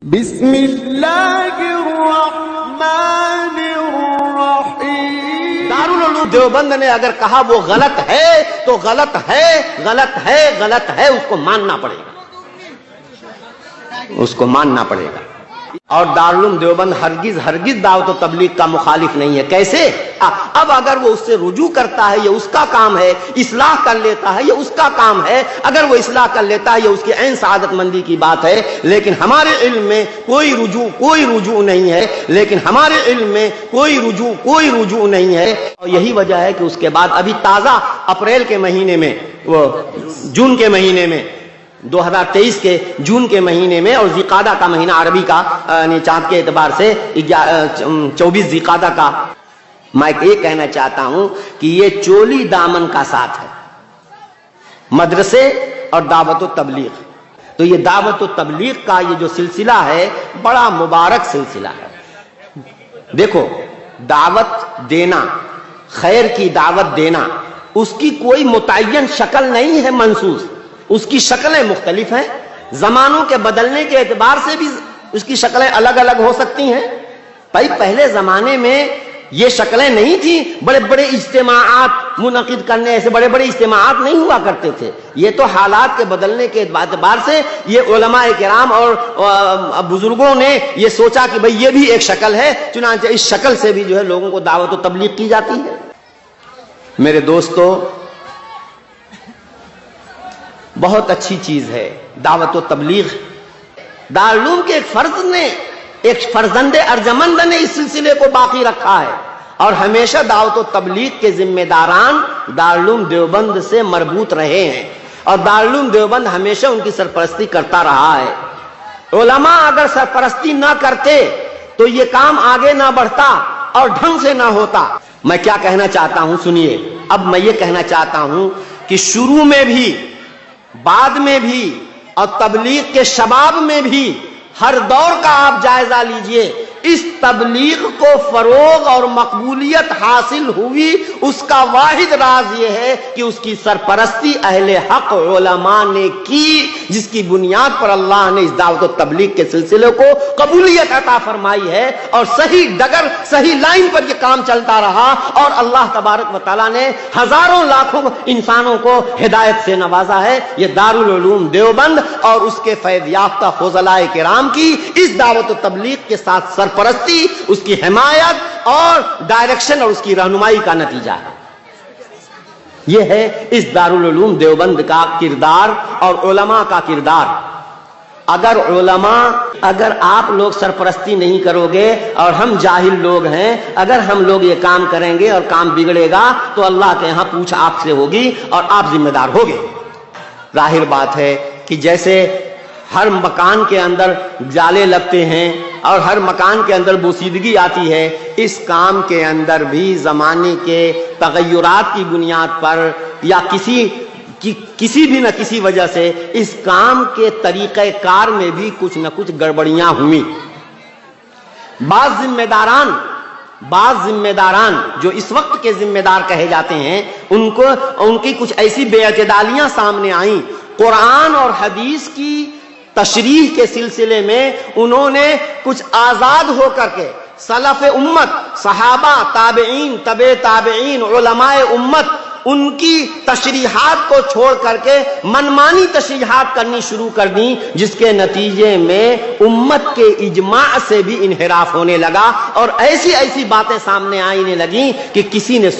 بسم اللہ الرحمن الرحیم۔ دارالعلوم دیوبند نے اگر کہا وہ غلط ہے تو غلط ہے، غلط ہے، غلط ہے، اس کو ماننا پڑے گا، اس کو ماننا پڑے گا۔ اور دارالعلوم دیوبند ہرگز ہرگز دعوت و تبلیغ کا مخالف نہیں ہے۔ کیسے؟ اب اگر وہ اس سے رجوع کرتا ہے یہ اس کا کام ہے، اصلاح کر لیتا ہے یہ اس کا کام ہے، اگر وہ اصلاح کر لیتا ہے یہ اس کی عین سعادت مندی کی بات ہے، لیکن ہمارے علم میں کوئی رجوع نہیں ہے، لیکن ہمارے علم میں کوئی رجوع نہیں ہے۔ اور یہی وجہ ہے کہ اس کے بعد ابھی تازہ اپریل کے مہینے میں، وہ جون کے مہینے میں، 2023 کے جون کے مہینے میں، اور ذی-قعدہ کا مہینہ عربی کا چاند کے اعتبار سے 24 ذی-قعدہ کا، میں یہ کہنا چاہتا ہوں کہ یہ چولی دامن کا ساتھ ہے، مدرسے اور دعوت و تبلیغ۔ تو یہ دعوت و تبلیغ کا یہ جو سلسلہ ہے بڑا مبارک سلسلہ ہے۔ دیکھو، دعوت دینا، خیر کی دعوت دینا، اس کی کوئی متعین شکل نہیں ہے منصوص، اس کی شکلیں مختلف ہیں، زمانوں کے بدلنے کے اعتبار سے بھی اس کی شکلیں الگ الگ ہو سکتی ہیں۔ بھائی پہلے زمانے میں یہ شکلیں نہیں تھیں، بڑے بڑے اجتماعات منعقد کرنے، ایسے بڑے بڑے اجتماعات نہیں ہوا کرتے تھے۔ یہ تو حالات کے بدلنے کے اعتبار سے یہ علماء کرام اور بزرگوں نے یہ سوچا کہ بھئی یہ بھی ایک شکل ہے، چنانچہ اس شکل سے بھی جو ہے لوگوں کو دعوت و تبلیغ کی جاتی ہے۔ میرے دوستو، بہت اچھی چیز ہے دعوت و تبلیغ۔ دارالعلوم کے ایک فرزند ارجمند نے اس سلسلے کو باقی رکھا ہے، اور ہمیشہ دعوت و تبلیغ کے ذمہ داران دارالعلوم دیوبند سے مربوط رہے ہیں، اور دارالعلوم دیوبند ہمیشہ ان کی سرپرستی کرتا رہا ہے۔ علماء اگر سرپرستی نہ کرتے تو یہ کام آگے نہ بڑھتا اور ڈھنگ سے نہ ہوتا۔ میں کیا کہنا چاہتا ہوں سنیے۔ اب میں یہ کہنا چاہتا ہوں کہ شروع میں بھی، بعد میں بھی، اور تبلیغ کے شباب میں بھی، ہر دور کا آپ جائزہ لیجئے، اس تبلیغ کو فروغ اور مقبولیت حاصل ہوئی، اس کا واحد راز یہ ہے کہ اس کی سرپرستی اہل حق علماء نے کی، جس کی بنیاد پر اللہ نے اس دعوت و تبلیغ کے سلسلے کو قبولیت عطا فرمائی ہے، اور صحیح ڈگر، صحیح لائن پر یہ کام چلتا رہا، اور اللہ تبارک و تعالیٰ نے ہزاروں لاکھوں انسانوں کو ہدایت سے نوازا ہے۔ یہ دارالعلوم دیوبند اور اس کے فیض یافتہ فضلاء کرام کی اس دعوت و تبلیغ کے ساتھ سرپرستی، اس کی حمایت اور ڈائریکشن اور اس کی رہنمائی کا نتیجہ ہے۔ یہ ہے اس دارالعلوم دیوبند کا کردار اور علماء کا کردار۔ اگر آپ لوگ سرپرستی نہیں کرو گے اور ہم جاہل لوگ ہیں، اگر ہم لوگ یہ کام کریں گے اور کام بگڑے گا تو اللہ کے ہاں پوچھ آپ سے ہوگی اور آپ ذمہ دار ہوگے۔ ظاہر بات ہے کہ جیسے ہر مکان کے اندر جالے لگتے ہیں اور ہر مکان کے اندر بوسیدگی آتی ہے، اس کام کے اندر بھی زمانے کے تغیرات کی بنیاد پر یا کسی بھی نہ کسی وجہ سے اس کام کے طریقہ کار میں بھی کچھ نہ کچھ گڑبڑیاں ہوئیں۔ بعض ذمہ داران جو اس وقت کے ذمہ دار کہے جاتے ہیں، ان کی کچھ ایسی بے اعتدالیاں سامنے آئیں۔ قرآن اور حدیث کی تشریح کے سلسلے میں انہوں نے کچھ آزاد ہو کر کے سلف امت، صحابہ، تابعین، تبع تابعین، علماء امت، ان کی تشریحات کو چھوڑ کر کے منمانی تشریحات کرنی شروع کر دیں، جس کے نتیجے میں امت کے اجماع سے بھی انحراف ہونے لگا، اور ایسی باتیں سامنے آنے لگیں کہ کسی نے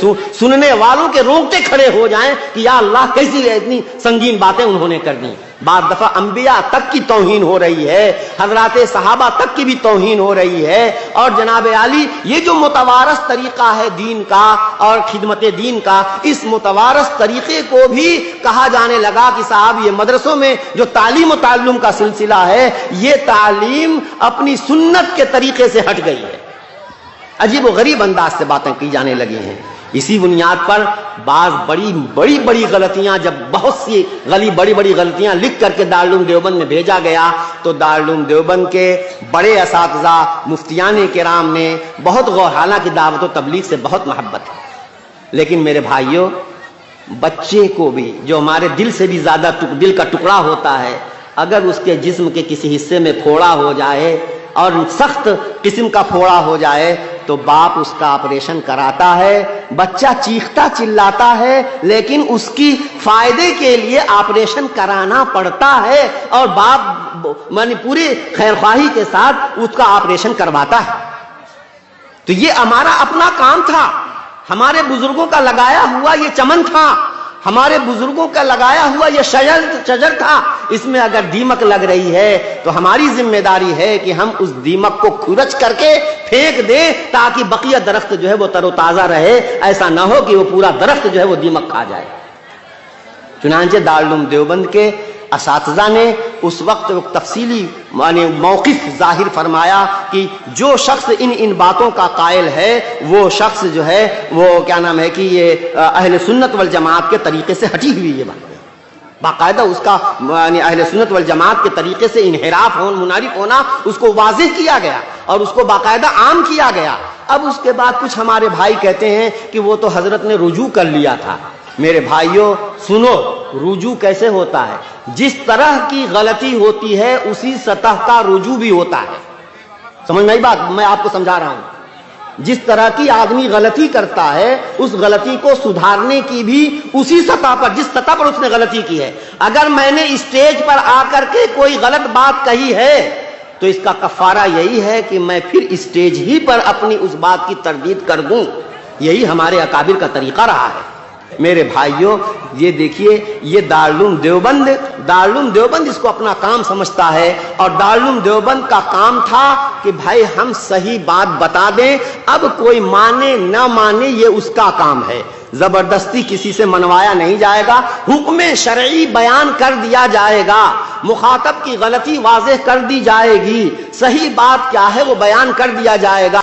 سننے والوں کے رونگٹے کھڑے ہو جائیں کہ یا اللہ کیسی اتنی سنگین باتیں انہوں نے کر دیں۔ بعض دفعہ انبیاء تک کی توہین ہو رہی ہے، حضرات صحابہ تک کی بھی توہین ہو رہی ہے، اور جناب عالی یہ جو متوارث طریقہ ہے دین کا اور خدمت دین کا، اس متوارث طریقے کو بھی کہا جانے لگا کہ صاحب یہ مدرسوں میں جو تعلیم و تعلم کا سلسلہ ہے، یہ تعلیم اپنی سنت کے طریقے سے ہٹ گئی ہے۔ عجیب و غریب انداز سے باتیں کی جانے لگی ہیں۔ اسی بنیاد پر بعض بڑی غلطیاں، جب بہت سی بڑی غلطیاں لکھ کر کے دارالعلوم دیوبند میں بھیجا گیا، تو دارالعلوم دیوبند کے بڑے اساتذہ مفتیان کرام نے بہت غور، حالانکہ دعوت و تبلیغ سے بہت محبت ہے، لیکن میرے بھائیوں، بچے کو بھی جو ہمارے دل سے بھی زیادہ دل کا ٹکڑا ہوتا ہے، اگر اس کے جسم کے کسی حصے میں پھوڑا ہو جائے اور سخت قسم کا پھوڑا ہو جائے تو باپ اس کا آپریشن کراتا ہے، بچہ چیختا چلاتا ہے، لیکن اس کی فائدے کے لیے آپریشن کرانا پڑتا ہے اور باپ پوری خیرخواہی کے ساتھ اس کا آپریشن کرواتا ہے۔ تو یہ ہمارا اپنا کام تھا، ہمارے بزرگوں کا لگایا ہوا یہ چمن تھا، ہمارے بزرگوں کا لگایا ہوا یہ شجر تھا، اس میں اگر دیمک لگ رہی ہے تو ہماری ذمہ داری ہے کہ ہم اس دیمک کو کھرچ کر کے پھینک دیں تاکہ بقیہ درخت جو ہے وہ تر و تازہ رہے، ایسا نہ ہو کہ وہ پورا درخت جو ہے وہ دیمک کھا جائے۔ چنانچہ دارالعلوم دیوبند کے اساتذہ نے اس وقت تفصیلی موقف ظاہر فرمایا کہ جو شخص ان باتوں کا قائل ہے وہ شخص جو ہے وہ کیا نام ہے کہ یہ اہل سنت والجماعت کے طریقے سے ہٹی ہوئی یہ بات، باقاعدہ اس کا اہل سنت والجماعت کے طریقے سے انحراف منحرف ہونا اس کو واضح کیا گیا اور اس کو باقاعدہ عام کیا گیا۔ اب اس کے بعد کچھ ہمارے بھائی کہتے ہیں کہ وہ تو حضرت نے رجوع کر لیا تھا۔ میرے بھائیوں سنو، رجوع کیسے ہوتا ہے؟ جس طرح کی غلطی ہوتی ہے اسی سطح کا رجوع بھی ہوتا ہے۔ سمجھ میں آئی بات؟ میں آپ کو سمجھا رہا ہوں، جس طرح کی آدمی غلطی کرتا ہے اس غلطی کو سدھارنے کی بھی اسی سطح پر، جس سطح پر اس نے غلطی کی ہے۔ اگر میں نے اسٹیج پر آ کر کے کوئی غلط بات کہی ہے تو اس کا کفارہ یہی ہے کہ میں پھر اسٹیج ہی پر اپنی اس بات کی تردید کر دوں۔ یہی ہمارے اکابر کا طریقہ رہا ہے۔ میرے بھائیوں یہ دیکھیے، یہ دارالعلوم دیوبند اس کو اپنا کام سمجھتا ہے اور دارالعلوم دیوبند کا کام تھا کہ بھائی ہم صحیح بات بتا دیں، اب کوئی مانے نہ مانے یہ اس کا کام ہے، زبردستی کسی سے منوایا نہیں جائے گا، حکم شرعی بیان کر دیا جائے گا، مخاطب کی غلطی واضح کر دی جائے گی، صحیح بات کیا ہے وہ بیان کر دیا جائے گا۔